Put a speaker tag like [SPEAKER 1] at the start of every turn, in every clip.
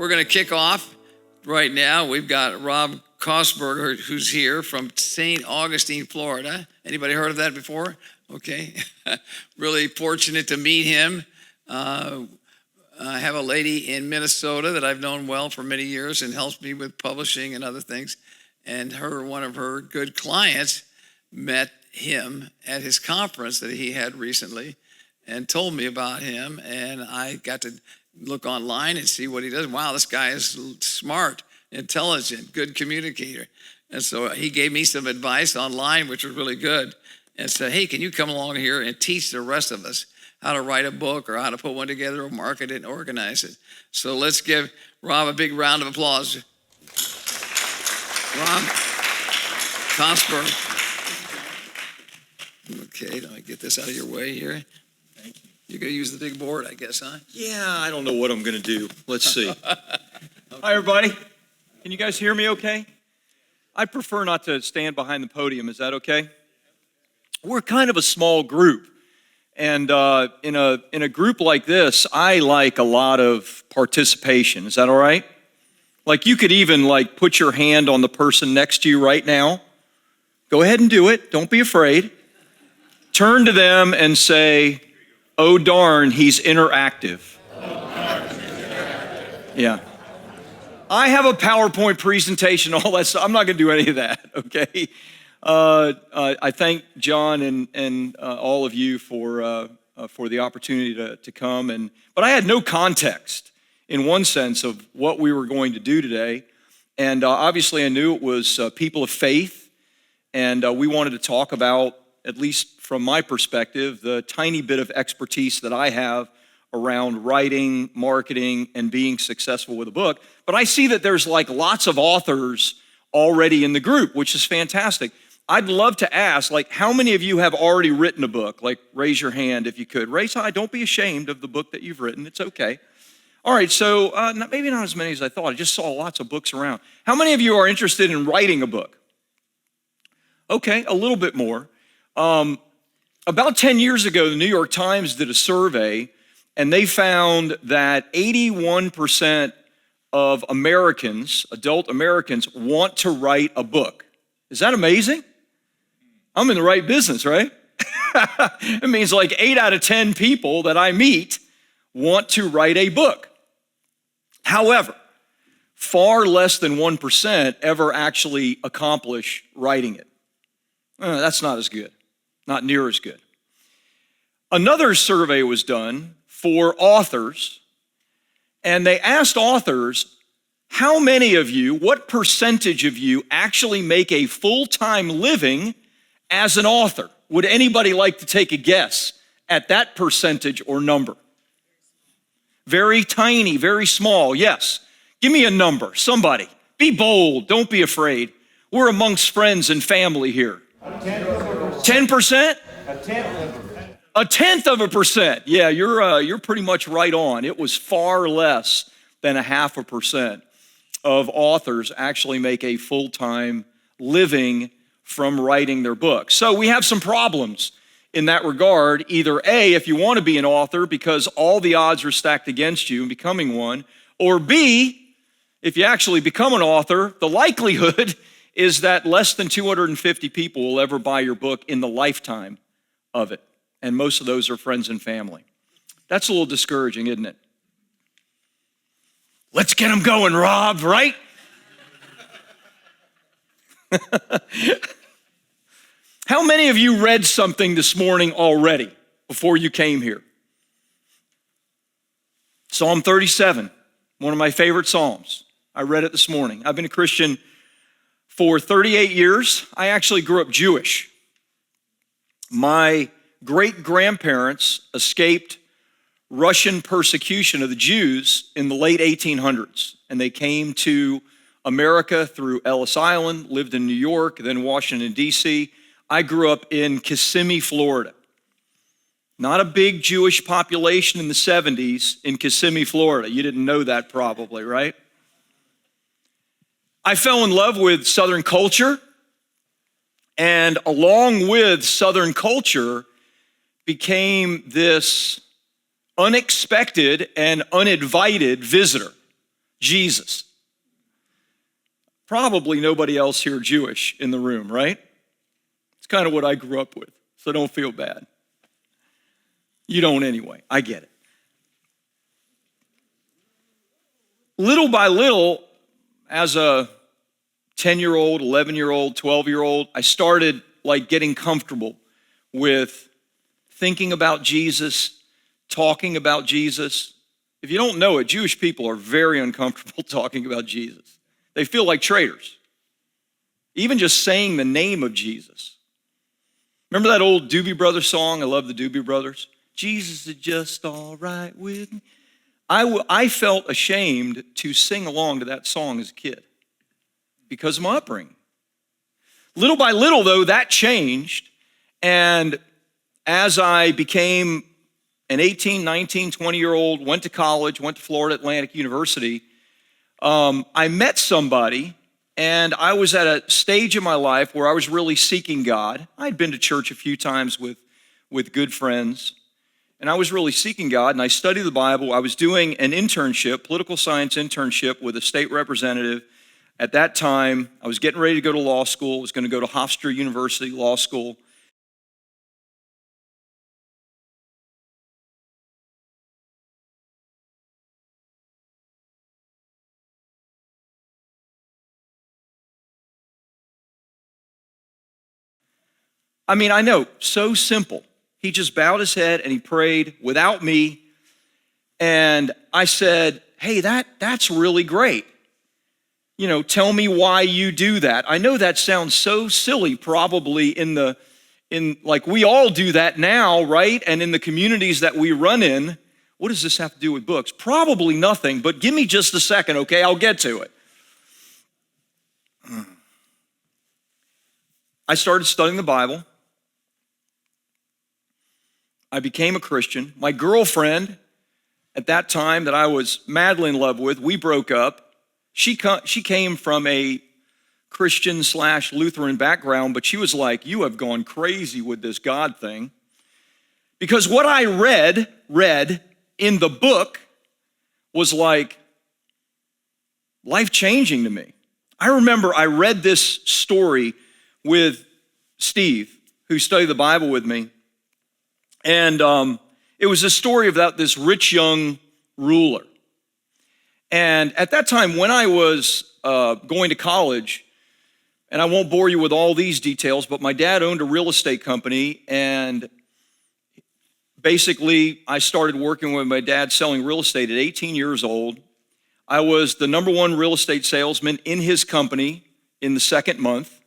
[SPEAKER 1] We're going to kick off right now. We've got Rob Kosberg, who's here from St. Augustine, Florida. Anybody heard of that before? Okay. Really fortunate to meet him. I have a lady in Minnesota that I've known well for many years and helps me with publishing and other things. And one of her good clients met him at his conference that he had recently and told me about him. And I got to look online and see what he does. Wow, this guy is smart, intelligent, good communicator. And so he gave me some advice online, which was really good, and said, hey, can you come along here and teach the rest of us how to write a book or how to put one together or market it and organize it. So let's give Rob a big round of applause. Rob Kosberg. Okay, let me get this out of your way here.
[SPEAKER 2] Thank you.
[SPEAKER 1] You're going to use the big board, I guess, huh?
[SPEAKER 2] Yeah, I don't know what I'm going to do. Let's see. Okay. Hi, everybody. Can you guys hear me okay? I prefer not to stand behind the podium. Is that okay? We're kind of a small group. And in a group like this, I like a lot of participation. Is that all right? Like you could even put your hand on the person next to you right now. Go ahead and do it. Don't be afraid. Turn to them and say, oh darn, he's interactive. Yeah. I have a PowerPoint presentation, all that stuff. I'm not going to do any of that, okay? I thank John and all of you for the opportunity to come. But I had no context, in one sense, of what we were going to do today. And obviously I knew it was people of faith. And we wanted to talk about, at least from my perspective, the tiny bit of expertise that I have around writing, marketing, and being successful with a book. But I see that there's lots of authors already in the group, which is fantastic. I'd love to ask, how many of you have already written a book? Raise your hand if you could. Raise high. Don't be ashamed of the book that you've written. It's okay. All right, so maybe not as many as I thought. I just saw lots of books around. How many of you are interested in writing a book? Okay, a little bit more. About 10 years ago, the New York Times did a survey, and they found that 81% of Americans, adult Americans, want to write a book. Is that amazing? I'm in the right business, right? It means 8 out of 10 people that I meet want to write a book. However, far less than 1% ever actually accomplish writing it. That's not as good, not near as good. Another survey was done for authors, and they asked authors, how many of you, what percentage of you actually make a full-time living as an author? Would anybody like to take a guess at that percentage or number? Very tiny, very small, yes. Give me a number, somebody. Be bold, don't be afraid. We're amongst friends and family here. 10%? A tenth of a percent. Yeah, you're pretty much right on. It was far less than 0.5% of authors actually make a full-time living from writing their books. So we have some problems in that regard. Either A, if you want to be an author because all the odds are stacked against you in becoming one, or B, if you actually become an author, the likelihood is that less than 250 people will ever buy your book in the lifetime of it. And most of those are friends and family. That's a little discouraging, isn't it? Let's get them going, Rob, right? How many of you read something this morning already before you came here? Psalm 37, one of my favorite Psalms. I read it this morning. I've been a Christian for 38 years. I actually grew up Jewish. My great-grandparents escaped Russian persecution of the Jews in the late 1800s, and they came to America through Ellis Island, lived in New York, then Washington, D.C. I grew up in Kissimmee, Florida. Not a big Jewish population in the 70s in Kissimmee, Florida. You didn't know that probably, right? I fell in love with Southern culture, and along with Southern culture became this unexpected and uninvited visitor Jesus. Probably nobody else here Jewish in the room, right? It's kind of what I grew up with, so don't feel bad. You don't anyway, I get it. Little by little, as a 10-year-old, 11-year-old, 12-year-old, I started getting comfortable with thinking about Jesus, talking about Jesus. If you don't know it, Jewish people are very uncomfortable talking about Jesus. They feel like traitors. Even just saying the name of Jesus. Remember that old Doobie Brothers song? I love the Doobie Brothers. Jesus is just all right with me. I felt ashamed to sing along to that song as a kid because of my upbringing. Little by little, though, that changed. And as I became an 18, 19, 20-year-old, went to college, went to Florida Atlantic University, I met somebody, and I was at a stage in my life where I was really seeking God. I'd been to church a few times with good friends, and I was really seeking God, and I studied the Bible. I was doing an internship, political science internship with a state representative. At that time, I was getting ready to go to law school. I was going to go to Hofstra University Law School. I mean, I know, so simple. He just bowed his head and he prayed without me. And I said, hey, that's really great. You know, tell me why you do that. I know that sounds so silly, probably in we all do that now, right? And in the communities that we run in, what does this have to do with books? Probably nothing, but give me just a second, okay? I'll get to it. I started studying the Bible. I became a Christian. My girlfriend at that time that I was madly in love with, we broke up. She came from a Christian/Lutheran background, but she was like, you have gone crazy with this God thing. Because what I read in the book was like life-changing to me. I remember I read this story with Steve, who studied the Bible with me. And it was a story about this rich young ruler. And at that time, when I was going to college, and I won't bore you with all these details, but my dad owned a real estate company, and basically I started working with my dad selling real estate at 18 years old. I was the number one real estate salesman in his company in the second month.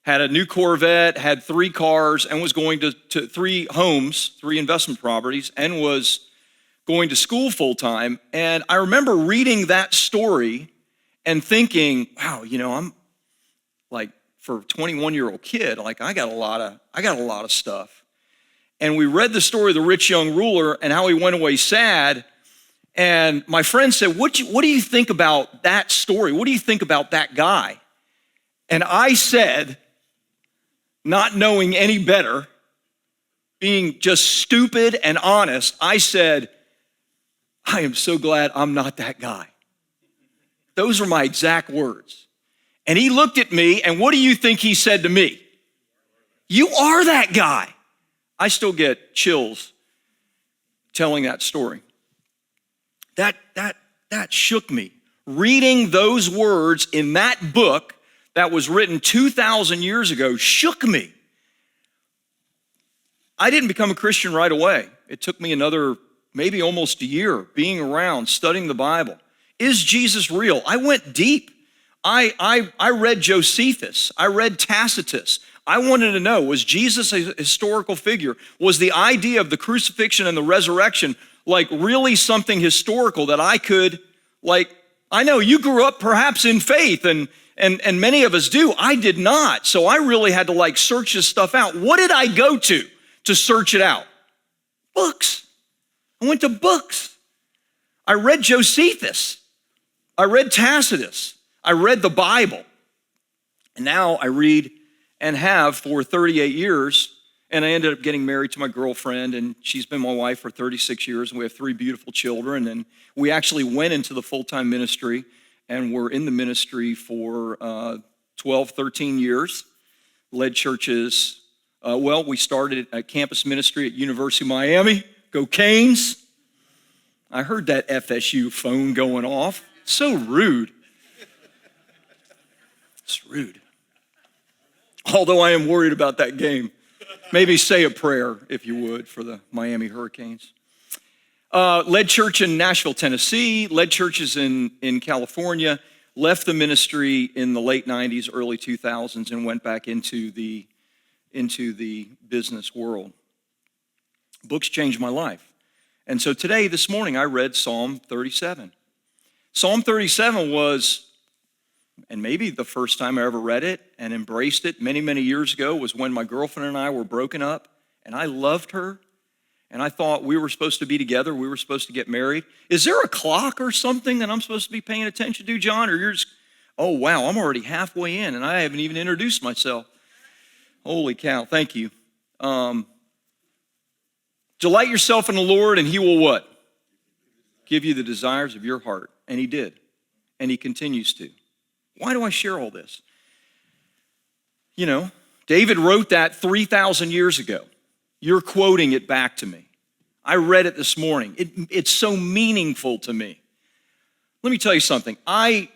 [SPEAKER 2] Had a new Corvette, had 3 cars, and was going to 3 homes, 3 investment properties, and was going to school full time. And I remember reading that story and thinking, wow, you know, I'm like, for a 21-year-old kid, like I got a lot of stuff. And we read the story of the rich young ruler and how he went away sad. And my friend said, what do you think about that story? What do you think about that guy? And I said, not knowing any better, being just stupid and honest, I said, I am so glad I'm not that guy. Those are my exact words. And he looked at me, and what do you think he said to me? You are that guy. I still get chills telling that story. That shook me. Reading those words in that book that was written 2,000 years ago shook me. I didn't become a Christian right away. It took me another, maybe almost a year being around, studying the Bible. Is Jesus real? I went deep. I read Josephus. I read Tacitus. I wanted to know, was Jesus a historical figure? Was the idea of the crucifixion and the resurrection like really something historical that I could, I know you grew up perhaps in faith and many of us do. I did not. So I really had to search this stuff out. What did I go to search it out? Books. I went to books. I read Josephus. I read Tacitus. I read the Bible. And now I read and have for 38 years And I ended up getting married to my girlfriend, and she's been my wife for 36 years, and we have 3 beautiful children. And we actually went into the full-time ministry, and we're in the ministry for 12, 13 years. Led churches. We started a campus ministry at University of Miami. Go Canes. I heard that FSU phone going off. So rude. It's rude. Although I am worried about that game. Maybe say a prayer, if you would, for the Miami Hurricanes. Led church in Nashville, Tennessee. Led churches in California. Left the ministry in the late 90s, early 2000s, and went back into the business world. Books changed my life. And so today, this morning, I read Psalm 37. Psalm 37 was, and maybe the first time I ever read it and embraced it many, many years ago was when my girlfriend and I were broken up, and I loved her, and I thought we were supposed to be together, we were supposed to get married. Is there a clock or something that I'm supposed to be paying attention to, John? Or you're just, oh, wow, I'm already halfway in, and I haven't even introduced myself. Holy cow, thank you. Delight yourself in the Lord, and he will what? Give you the desires of your heart. And he did, and he continues to. Why do I share all this? You know, David wrote that 3,000 years ago. You're quoting it back to me. I read it this morning. It's so meaningful to me. Let me tell you something. I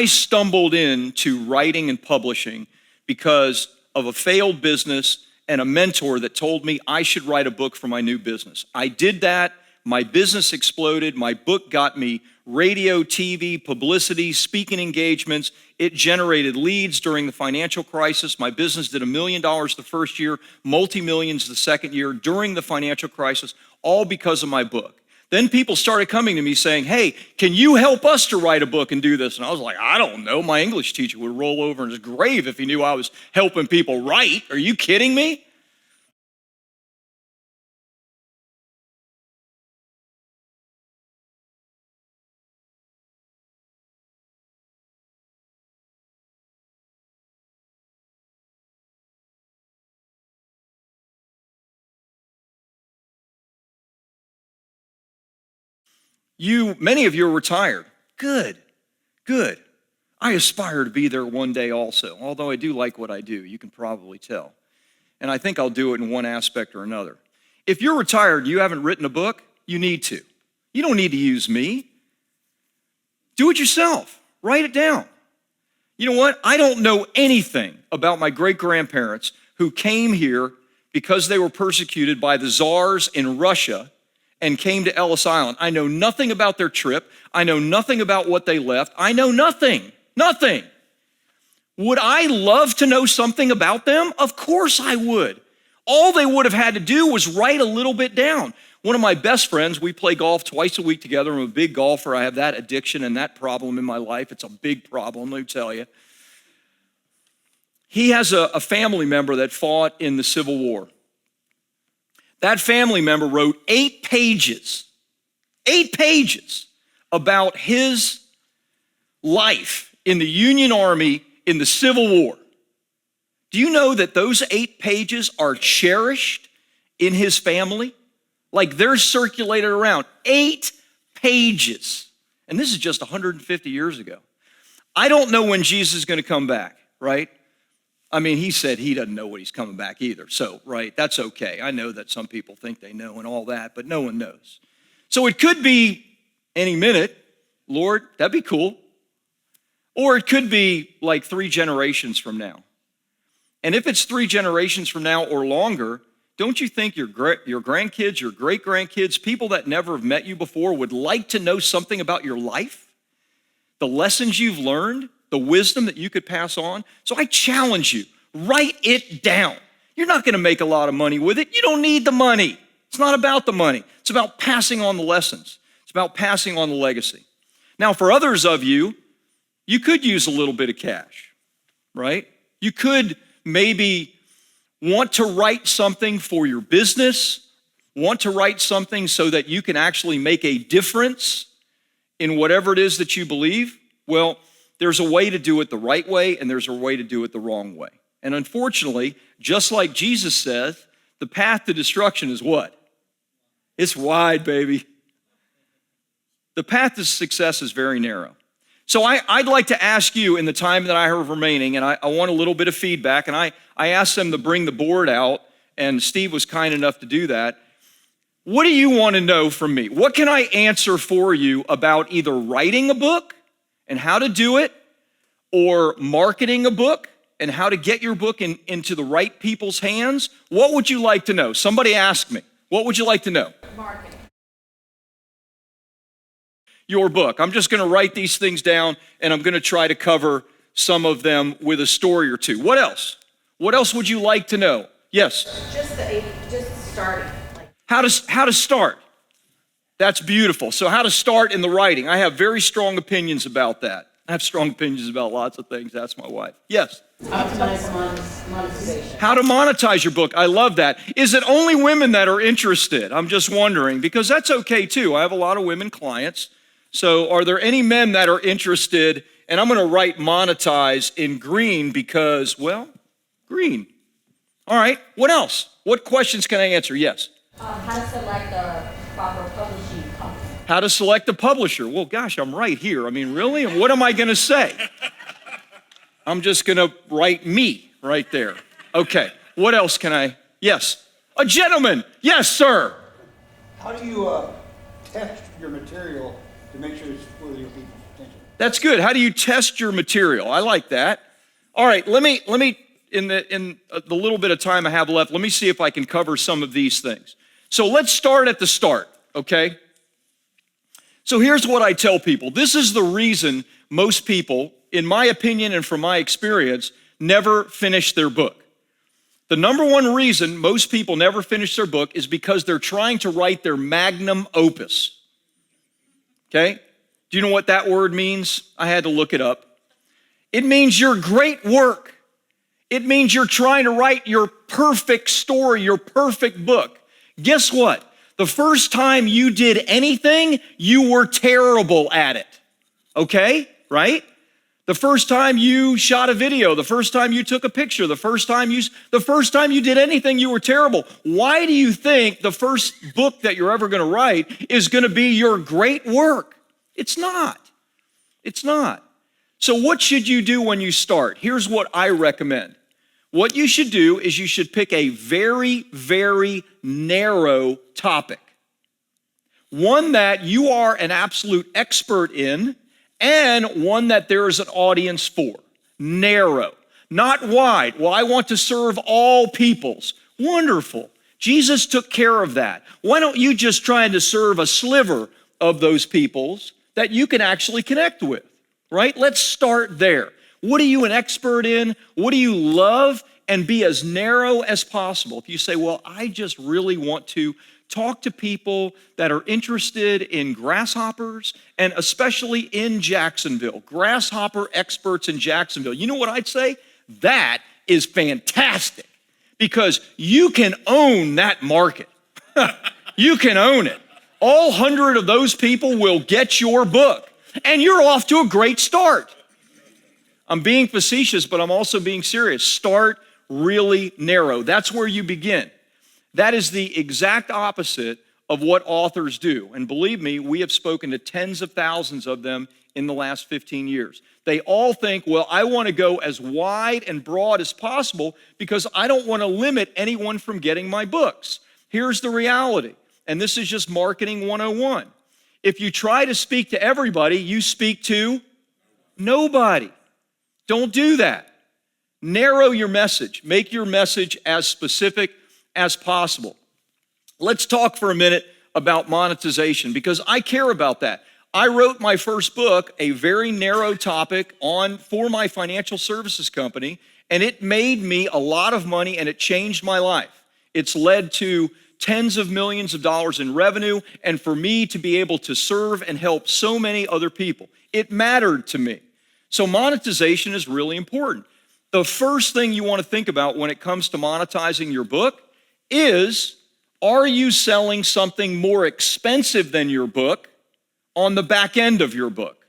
[SPEAKER 2] stumbled into writing and publishing because of a failed business and a mentor that told me I should write a book for my new business. I did that. My business exploded. My book got me radio, TV, publicity, speaking engagements. It generated leads during the financial crisis. My business did $1 million the first year, multi-millions the second year during the financial crisis, all because of my book. Then people started coming to me saying, hey, can you help us to write a book and do this? And I was like, I don't know. My English teacher would roll over in his grave if he knew I was helping people write. Are you kidding me? Many of you are retired. Good. I aspire to be there one day also, although I do like what I do. You can probably tell. And I think I'll do it in one aspect or another. If you're retired and you haven't written a book, you need to. You don't need to use me. Do it yourself. Write it down. You know what? I don't know anything about my great-grandparents who came here because they were persecuted by the czars in Russia and came to Ellis Island. I know nothing about their trip. I know nothing about what they left. I know nothing. Would I love to know something about them? Of course I would. All they would have had to do was write a little bit down. One of my best friends, we play golf twice a week together. I'm a big golfer. I have that addiction and that problem in my life. It's a big problem, let me tell you. He has a family member that fought in the Civil War. That family member wrote 8 pages about his life in the Union Army in the Civil War. Do you know that those 8 pages are cherished in his family? Like they're circulated around. 8 pages. And this is just 150 years ago. I don't know when Jesus is going to come back, right? I mean, he said he doesn't know when he's coming back either. So, right, that's okay. I know that some people think they know and all that, but no one knows. So it could be any minute, Lord, that'd be cool. Or it could be like 3 generations from now. And if it's 3 generations from now or longer, don't you think your grandkids, your great-grandkids, people that never have met you before would like to know something about your life? The lessons you've learned? The wisdom that you could pass on. So I challenge you, write it down. You're not going to make a lot of money with it. You don't need the money. It's not about the money. It's about passing on the lessons. It's about passing on the legacy. Now, for others of you, you could use a little bit of cash, right? You could maybe want to write something for your business, want to write something so that you can actually make a difference in whatever it is that you believe. Well, there's a way to do it the right way, and there's a way to do it the wrong way. And unfortunately, just like Jesus said, The path to destruction is what? It's wide, baby. The path to success is very narrow. So I'd like to ask you in the time that I have remaining, and I want a little bit of feedback, and I asked them to bring the board out, and Steve was kind enough to do that. What do you want to know from me? What can I answer for you about either writing a book and how to do it, or marketing a book and how to get your book into the right people's hands? What would you like to know? Somebody ask me. What would you like to know?
[SPEAKER 3] Marketing.
[SPEAKER 2] Your book. I'm just going to write these things down, and I'm going to try to cover some of them with a story or two. What else? What else would you like to know? Yes?
[SPEAKER 3] Just starting.
[SPEAKER 2] How to start. That's beautiful. So how to start in the writing. I have very strong opinions about that. I have strong opinions about lots of things. That's my wife. Yes?
[SPEAKER 3] Optimize monetization.
[SPEAKER 2] How to monetize your book. I love that. Is it only women that are interested? I'm just wondering, because that's okay too. I have a lot of women clients. So are there any men that are interested? And I'm going to write monetize in green because, well, green. All right. What else? What questions can I answer? Yes.
[SPEAKER 3] How to select a proper publishing company.
[SPEAKER 2] How to select a publisher. Well, gosh, I'm right here. I mean, really? And what am I going to say? I'm just going to write me right there. Okay. What else can I? Yes. A gentleman. Yes, sir.
[SPEAKER 4] How do you test your material to make sure it's for your people's attention?
[SPEAKER 2] That's good. How do you test your material? I like that. All right, let me in the little bit of time I have left, let me see if I can cover some of these things. So let's start at the start, okay? So here's what I tell people. This is the reason most people, in my opinion and from my experience, never finish their book. The number one reason most people never finish their book is because they're trying to write their magnum opus. Okay? Do you know what that word means? I had to look it up. It means your great work. It means you're trying to write your perfect story, your perfect book. Guess what? The first time you did anything, you were terrible at it. Okay? Right? The first time you shot a video, the first time you took a picture, the first time you did anything, you were terrible. Why do you think the first book that you're ever going to write is going to be your great work? It's not. It's not. So what should you do when you start? Here's what I recommend. What you should do is you should pick a very, very narrow topic. One that you are an absolute expert in, and one that there is an audience for. Narrow, not wide. Well, I want to serve all peoples. Wonderful. Jesus took care of that. Why don't you just try to serve a sliver of those peoples that you can actually connect with, right? Let's start there. What are you an expert in? What do you love? And be as narrow as possible. If you say, well, I just really want to talk to people that are interested in grasshoppers, and especially in Jacksonville, grasshopper experts in Jacksonville. You know what I'd say? That is fantastic because you can own that market. You can own it. All 100 of those people will get your book, and you're off to a great start. I'm being facetious, but I'm also being serious. Start really narrow. That's where you begin. That is the exact opposite of what authors do. And believe me, we have spoken to tens of thousands of them in the last 15 years. They all think, well, I want to go as wide and broad as possible because I don't want to limit anyone from getting my books. Here's the reality, and this is just marketing 101. If you try to speak to everybody, you speak to nobody. Don't do that. Narrow your message. Make your message as specific as possible. Let's talk for a minute about monetization because I care about that. I wrote my first book, a very narrow topic for my financial services company, and it made me a lot of money and it changed my life. It's led to tens of millions of dollars in revenue and for me to be able to serve and help so many other people. It mattered to me. So monetization is really important. The first thing you want to think about when it comes to monetizing your book is, are you selling something more expensive than your book on the back end of your book?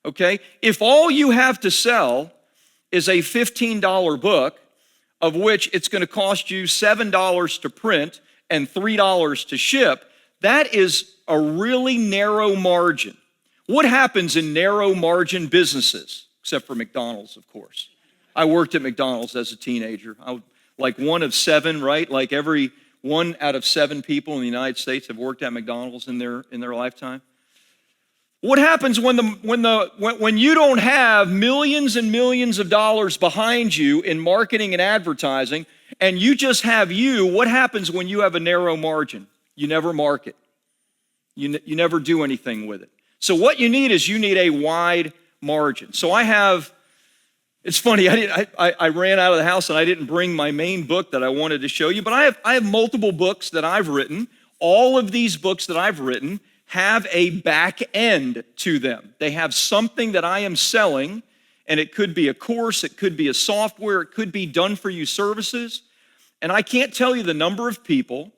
[SPEAKER 2] Okay? If all you have to sell is a $15 book, of which it's going to cost you $7 to print and $3 to ship, that is a really narrow margin. What happens in narrow margin businesses, except for McDonald's, of course? I worked at McDonald's as a teenager. I was like one of seven, right? Like every 1 out of 7 people in the United States have worked at McDonald's in their lifetime. What happens when you don't have millions and millions of dollars behind you in marketing and advertising, and you just have you? What happens when you have a narrow margin? You never market. You never do anything with it. So what you need is a wide margin. So it's funny, I ran out of the house and I didn't bring my main book that I wanted to show you, but I have multiple books that I've written. All of these books that I've written have a back end to them. They have something that I am selling, and it could be a course, it could be a software, it could be done-for-you services. And I can't tell you the number of people,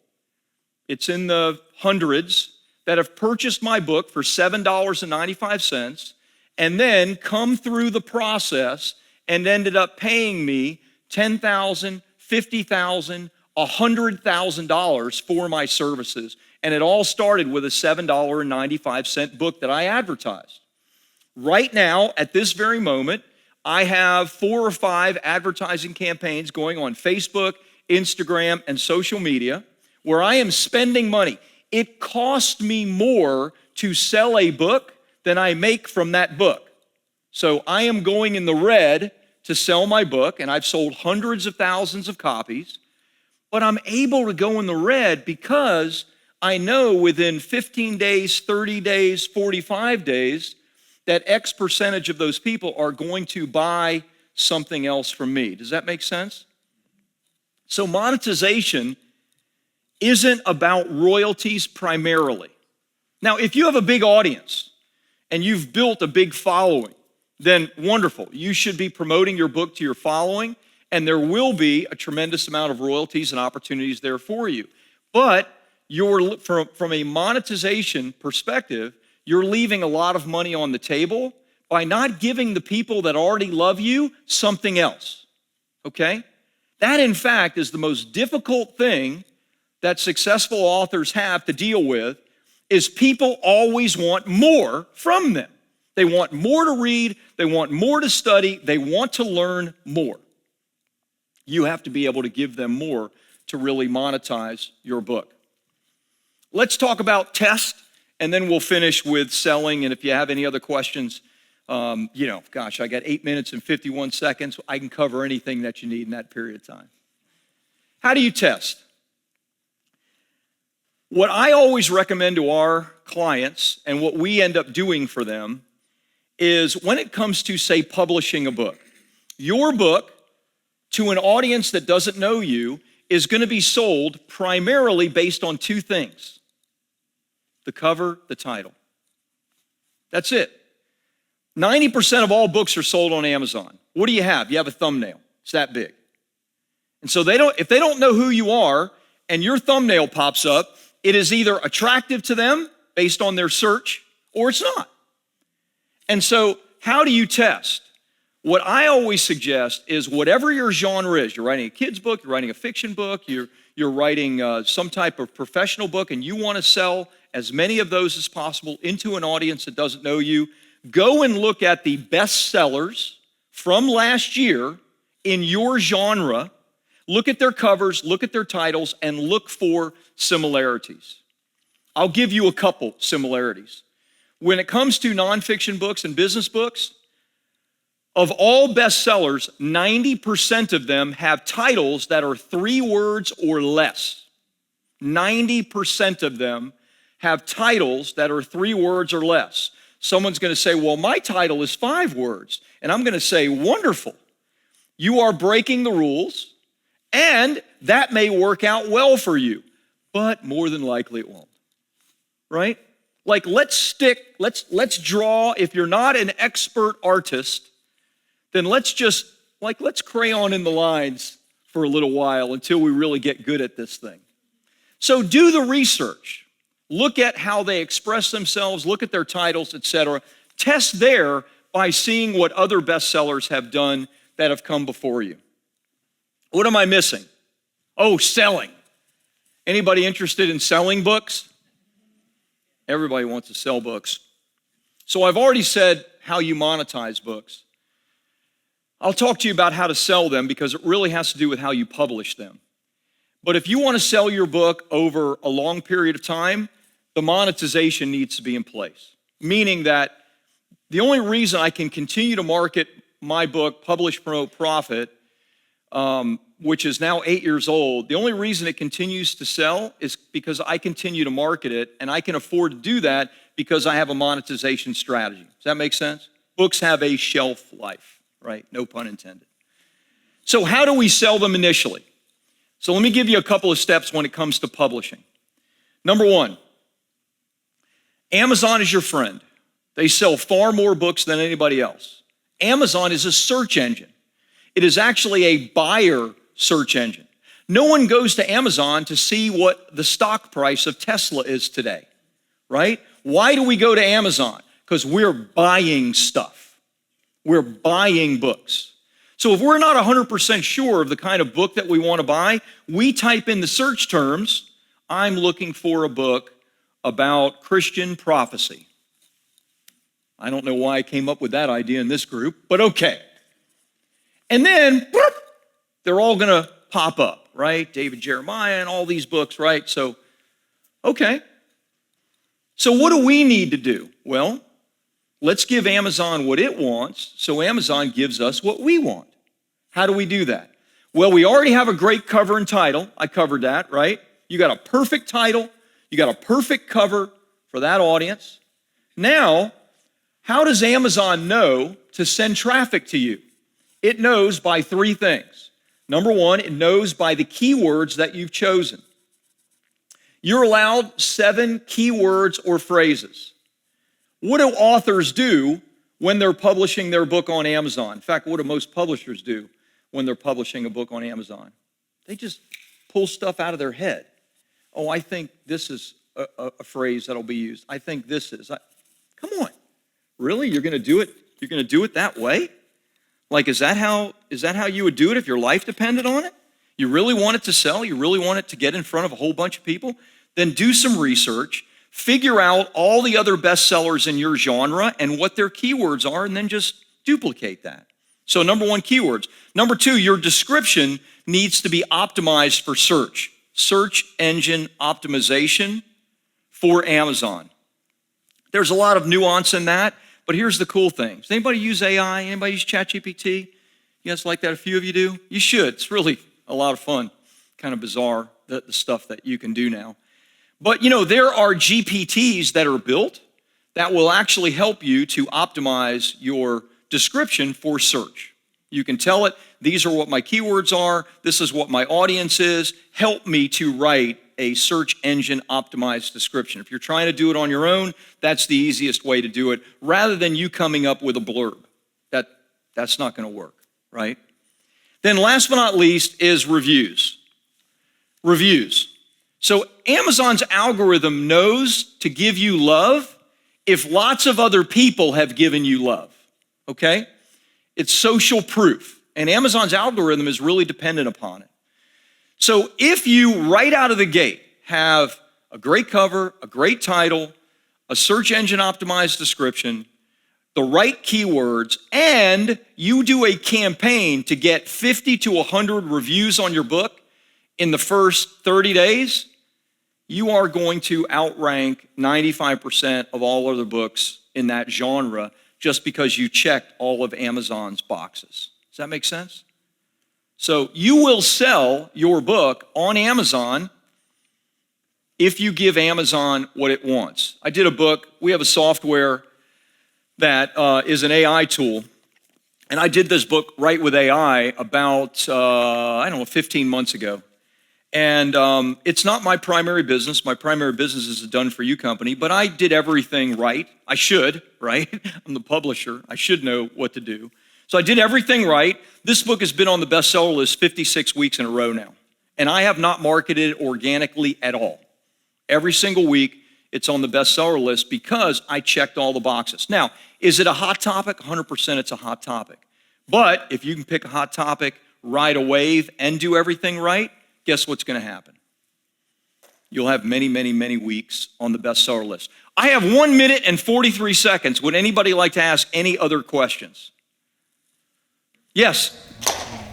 [SPEAKER 2] it's in the hundreds, that have purchased my book for $7.95 and then come through the process and ended up paying me $10,000, $50,000, $100,000 for my services. And it all started with a $7.95 book that I advertised. Right now, at this very moment, I have 4 or 5 advertising campaigns going on Facebook, Instagram, and social media where I am spending money. It costs me more to sell a book than I make from that book. So I am going in the red to sell my book, and I've sold hundreds of thousands of copies, but I'm able to go in the red because I know within 15 days, 30 days, 45 days, that X percentage of those people are going to buy something else from me. Does that make sense? So monetization isn't about royalties primarily. Now, if you have a big audience and you've built a big following, then wonderful. You should be promoting your book to your following, and there will be a tremendous amount of royalties and opportunities there for you. But from a monetization perspective, you're leaving a lot of money on the table by not giving the people that already love you something else, okay? That, in fact, is the most difficult thing that successful authors have to deal with, is people always want more from them. They want more to read, they want more to study, they want to learn more. You have to be able to give them more to really monetize your book. Let's talk about test, and then we'll finish with selling. And if you have any other questions, I got 8 minutes and 51 seconds. I can cover anything that you need in that period of time. How do you test? What I always recommend to our clients, and what we end up doing for them, is when it comes to, say, publishing a book, your book to an audience that doesn't know you is going to be sold primarily based on 2 things: the cover, the title. That's it. 90% of all books are sold on Amazon. What do you have? You have a thumbnail. It's that big. And so if they don't know who you are and your thumbnail pops up, it is either attractive to them based on their search or it's not. And so how do you test? What I always suggest is whatever your genre is, you're writing a kid's book, you're writing a fiction book, you're writing some type of professional book, and you want to sell as many of those as possible into an audience that doesn't know you, go and look at the bestsellers from last year in your genre, look at their covers, look at their titles, and look for similarities. I'll give you a couple similarities. When it comes to nonfiction books and business books, of all bestsellers, 90% of them have titles that are 3 words or less. 90% of them have titles that are 3 words or less. Someone's going to say, well, my title is 5 words. And I'm going to say, wonderful. You are breaking the rules, and that may work out well for you, but more than likely it won't, right? Like, let's draw. If you're not an expert artist, then let's crayon in the lines for a little while until we really get good at this thing. So do the research. Look at how they express themselves, look at their titles, etc. Test there by seeing what other bestsellers have done that have come before you. What am I missing? Oh, selling. Anybody interested in selling books? Everybody wants to sell books. So I've already said how you monetize books. I'll talk to you about how to sell them because it really has to do with how you publish them. But if you want to sell your book over a long period of time, the monetization needs to be in place. Meaning that the only reason I can continue to market my book, Publish, Promote, Profit, which is now 8 years old, the only reason it continues to sell is because I continue to market it, and I can afford to do that because I have a monetization strategy. Does that make sense? Books have a shelf life, right? No pun intended. So how do we sell them initially? So let me give you a couple of steps when it comes to publishing. Number one, Amazon is your friend. They sell far more books than anybody else. Amazon is a search engine. It is actually a buyer search engine. No one goes to Amazon to see what the stock price of Tesla is today, right? Why do we go to Amazon? Because we're buying stuff. We're buying books. So if we're not 100% sure of the kind of book that we want to buy, we type in the search terms, I'm looking for a book about Christian prophecy. I don't know why I came up with that idea in this group, but okay. And then, whoop, they're all going to pop up, right? David Jeremiah and all these books, right? So, okay. So what do we need to do? Well, let's give Amazon what it wants, so Amazon gives us what we want. How do we do that? Well, we already have a great cover and title. I covered that, right? You got a perfect title. You got a perfect cover for that audience. Now, how does Amazon know to send traffic to you? It knows by three things. Number one, it knows by the keywords that you've chosen. You're allowed 7 keywords or phrases. What do authors do when they're publishing their book on Amazon? In fact, what do most publishers do when they're publishing a book on Amazon? They just pull stuff out of their head. Oh, I think this is a phrase that'll be used. I think this is. Come on. Really? You're going to do it? You're going to do it that way? Like, is that how you would do it if your life depended on it? You really want it to sell? You really want it to get in front of a whole bunch of people? Then do some research, figure out all the other bestsellers in your genre and what their keywords are, and then just duplicate that. So number one, keywords. Number two, your description needs to be optimized for search. Search engine optimization for Amazon. There's a lot of nuance in that, but here's the cool thing. Does anybody use AI? Anybody use ChatGPT? You guys like that? A few of you do? You should. It's really a lot of fun. Kind of bizarre, the stuff that you can do now. But you know, there are GPTs that are built that will actually help you to optimize your description for search. You can tell it, these are what my keywords are, this is what my audience is, help me to write a search engine optimized description. If you're trying to do it on your own, that's the easiest way to do it, rather than you coming up with a blurb. That's not going to work, right? Then last but not least is reviews. Reviews. So Amazon's algorithm knows to give you love if lots of other people have given you love, okay? It's social proof, and Amazon's algorithm is really dependent upon it. So if you, right out of the gate, have a great cover, a great title, a search engine optimized description, the right keywords, and you do a campaign to get 50 to 100 reviews on your book in the first 30 days, you are going to outrank 95% of all other books in that genre just because you checked all of Amazon's boxes. Does that make sense? So you will sell your book on Amazon if you give Amazon what it wants. I did a book. We have a software that is an AI tool. And I did this book right with AI about, 15 months ago. And it's not my primary business. My primary business is a done-for-you company, but I did everything right. I should, right? I'm the publisher. I should know what to do. So I did everything right. This book has been on the bestseller list 56 weeks in a row now. And I have not marketed it organically at all. Every single week, it's on the bestseller list because I checked all the boxes. Now, is it a hot topic? 100% it's a hot topic. But if you can pick a hot topic ride a wave and do everything right, guess what's going to happen? You'll have many, many, many weeks on the bestseller list. I have 1 minute and 43 seconds. Would anybody like to ask any other questions? Yes.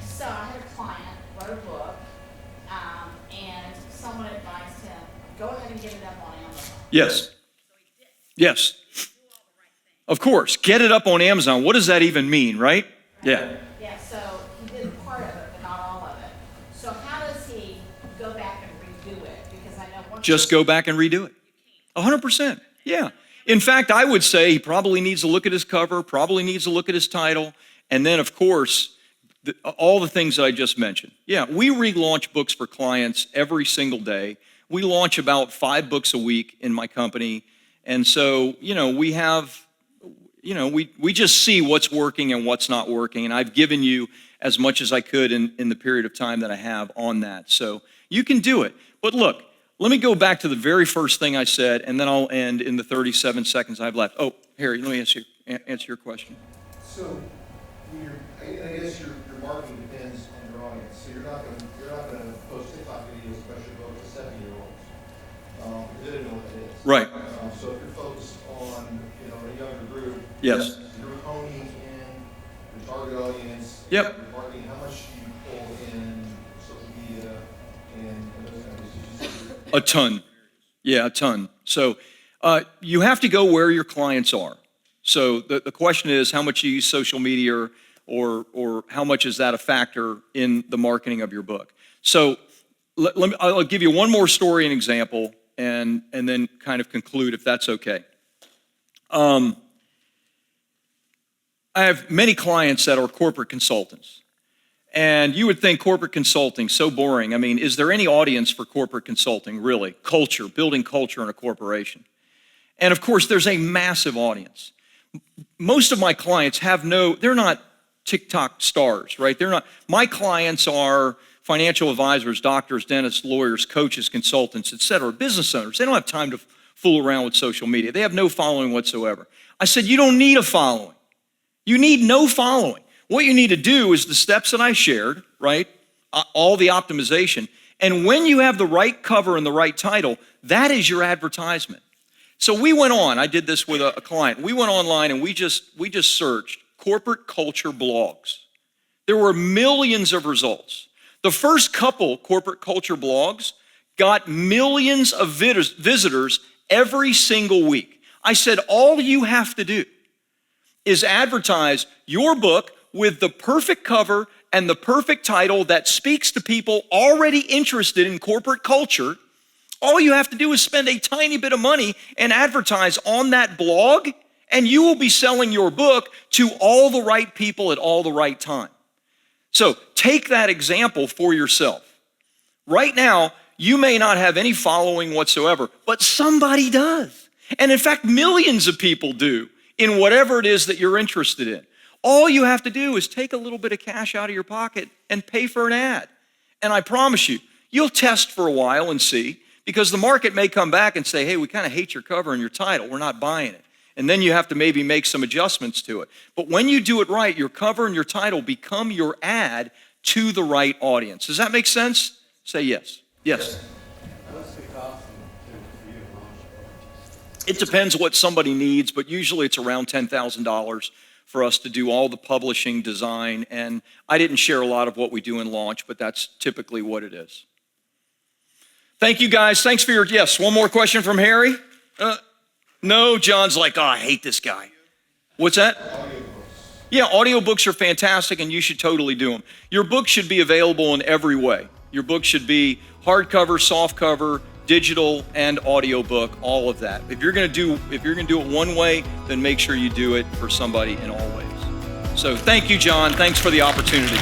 [SPEAKER 3] So I had a client wrote a book, and someone advised him, go ahead and get it up on Amazon.
[SPEAKER 2] Yes. Yes. Of course. Get it up on Amazon. What does that even mean, right? Yeah.
[SPEAKER 3] Yeah, so he did part of it, but not all of it. So how does he go back and redo it? Because I know once
[SPEAKER 2] Just go back and redo it. 100%. Yeah. In fact, I would say he probably needs to look at his cover, probably needs to look at his title, and then, of course, all the things that I just mentioned. Yeah, we relaunch books for clients every single day. We launch about 5 books a week in my company. And so, we have, we just see what's working and what's not working. And I've given you as much as I could in the period of time that I have on that. So you can do it. But look, let me go back to the very first thing I said, and then I'll end in the 37 seconds I have left. Oh, Harry, let me answer your question.
[SPEAKER 5] So, I guess your marketing depends on your audience. So you're not gonna post TikTok videos about your book to 7-year-olds. They don't know what that is.
[SPEAKER 2] Right.
[SPEAKER 5] So if you're focused on a younger group,
[SPEAKER 2] Yes.
[SPEAKER 5] you're honing in your target audience.
[SPEAKER 2] Yep.
[SPEAKER 5] Your marketing. How much do you pull in social media and those kind of issues?
[SPEAKER 2] A ton. Yeah, a ton. So you have to go where your clients are. So the question is, how much you use social media, or how much is that a factor in the marketing of your book? So I'll give you one more story and example, and then kind of conclude, if that's okay. I have many clients that are corporate consultants. And you would think corporate consulting, so boring. I mean, is there any audience for corporate consulting, really? Culture, building culture in a corporation. And of course, there's a massive audience. Most of my clients they're not TikTok stars, right? My clients are financial advisors, doctors, dentists, lawyers, coaches, consultants, et cetera, business owners. They don't have time to fool around with social media. They have no following whatsoever. I said, you don't need a following. You need no following. What you need to do is the steps that I shared, right? All the optimization. And when you have the right cover and the right title, that is your advertisement. So we went on, I did this with a client. We went online and we just searched corporate culture blogs. There were millions of results. The first couple corporate culture blogs got millions of visitors every single week. I said, all you have to do is advertise your book with the perfect cover and the perfect title that speaks to people already interested in corporate culture. All you have to do is spend a tiny bit of money and advertise on that blog, and you will be selling your book to all the right people at all the right time. So take that example for yourself. Right now, you may not have any following whatsoever, but somebody does. And in fact, millions of people do in whatever it is that you're interested in. All you have to do is take a little bit of cash out of your pocket and pay for an ad. And I promise you, you'll test for a while and see, because the market may come back and say, hey, we kind of hate your cover and your title. We're not buying it. And then you have to maybe make some adjustments to it. But when you do it right, your cover and your title become your ad to the right audience. Does that make sense? Say yes. Yes.
[SPEAKER 5] What's the cost for you to launch?
[SPEAKER 2] It depends what somebody needs, but usually it's around $10,000 for us to do all the publishing, design, and I didn't share a lot of what we do in launch, but that's typically what it is. Thank you, guys. Thanks for your, yes, one more question from Harry? No, John's like, oh, I hate this guy. What's that? Yeah, audiobooks are fantastic, and you should totally do them. Your book should be available in every way. Your book should be hardcover, softcover, digital, and audiobook, all of that. If you're gonna do it one way, then make sure you do it for somebody in all ways. So thank you, John. Thanks for the opportunity.